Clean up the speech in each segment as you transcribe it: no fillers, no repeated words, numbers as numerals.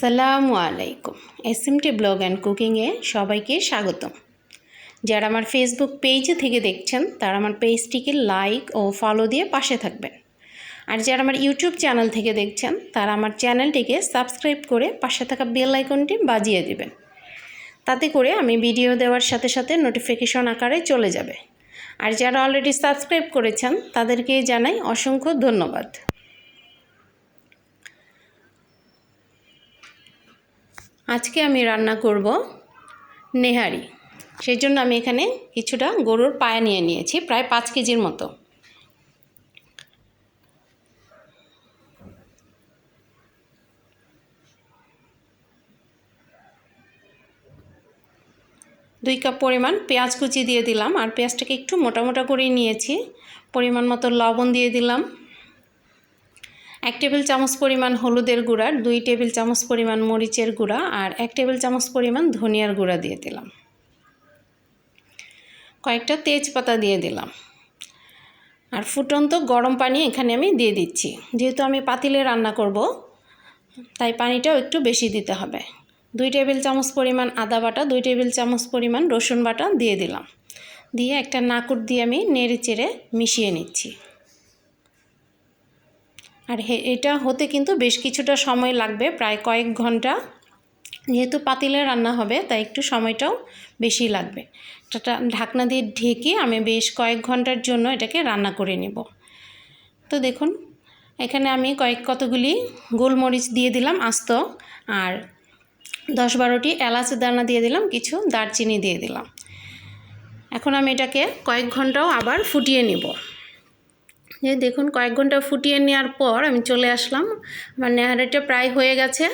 আসসালামু আলাইকুম। SMT blog and কুকিংয়ে সবাইকে স্বাগতম। যারা আমার ফেসবুক পেজ থেকে দেখছেন তারা আমার পেজটিকে লাইক ও ফলো দিয়ে পাশে থাকবেন, আর যারা আমার ইউটিউব চ্যানেল থেকে দেখছেন তারা আমার চ্যানেলটিকে সাবস্ক্রাইব করে পাশে থাকা বেল আইকনটি বাজিয়ে দিবেন। তাতে করে আমি ভিডিও দেওয়ার সাথে সাথে নোটিফিকেশন আকারে চলে যাবে। আর যারা অলরেডি সাবস্ক্রাইব করেছেন তাদেরকে জানাই অসংখ্য ধন্যবাদ। আজকে আমি রান্না করব নেহারি। সেই জন্য আমি এখানে কিছুটা গরুর পায়া নিয়ে নিয়েছি, প্রায় 5 কেজির মতো। দুই কাপ পরিমাণ পেঁয়াজ কুচি দিয়ে দিলাম, আর পেঁয়াজটাকে একটু মোটা মোটা করেই নিয়েছি। পরিমাণ মতো লবণ দিয়ে দিলাম, 1 টেবিল চামচ পরিমাণ হলুদের গুঁড়া, 2 টেবিল চামচ পরিমাণ মরিচের গুঁড়া আর 1 টেবিল চামচ পরিমাণ ধনিয়ার গুঁড়া দিয়ে দিলাম। কয়েকটা তেজপাতা দিয়ে দিলাম, আর ফুটন্ত গরম পানি এখানে আমি দিয়ে দিচ্ছি। যেহেতু আমি পাতিলে রান্না করব তাই পানিটাও একটু বেশি দিতে হবে। 2 টেবিল চামচ পরিমাণ আদা বাটা, 2 টেবিল চামচ পরিমাণ রসুন বাটা দিয়ে দিলাম। দিয়ে একটা নাকুর দিয়ে আমি নেড়ে চেড়ে মিশিয়ে নিচ্ছি। আর এটা হতে কিন্তু বেশ কিছুটা সময় লাগবে, প্রায় কয়েক ঘন্টা। যেহেতু পাতিলে রান্না হবে তাই একটু সময়টাও বেশি লাগবে। এটা ঢাকনা দিয়ে ঢেকে আমি বেশ কয়েক ঘন্টার জন্য এটাকে রান্না করে নেব। তো দেখুন এখানে আমি কতগুলি গোলমরিচ দিয়ে দিলাম আস্ত, আর 10-12টি এলাচ দানা দিয়ে দিলাম, কিছু দারচিনি দিয়ে দিলাম। এখন আমি এটাকে কয়েক ঘন্টাও আবার ফুটিয়ে নেব। দেখুন কয়েক ঘন্টা ফুটিয়ে নেওয়ার পর আমি চলে আসলাম। আমার নেহারিটা প্রায় হয়ে গেছে।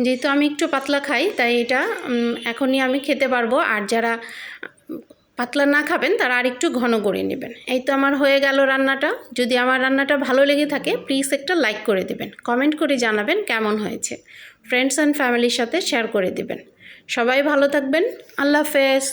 যেহেতু আমি একটু পাতলা খাই তাই এটা এখনই আমি খেতে পারবো, আর যারা পাতলা না খাবেন তারা আর একটু ঘন করে নেবেন। এই তো আমার হয়ে গেল রান্নাটা। যদি আমার রান্নাটা ভালো লেগে থাকে প্লিজ একটা লাইক করে দেবেন, কমেন্ট করে জানাবেন কেমন হয়েছে। ফ্রেন্ডস অ্যান্ড ফ্যামিলির সাথে শেয়ার করে দেবেন। সবাই ভালো থাকবেন। আল্লাহ হাফেজ।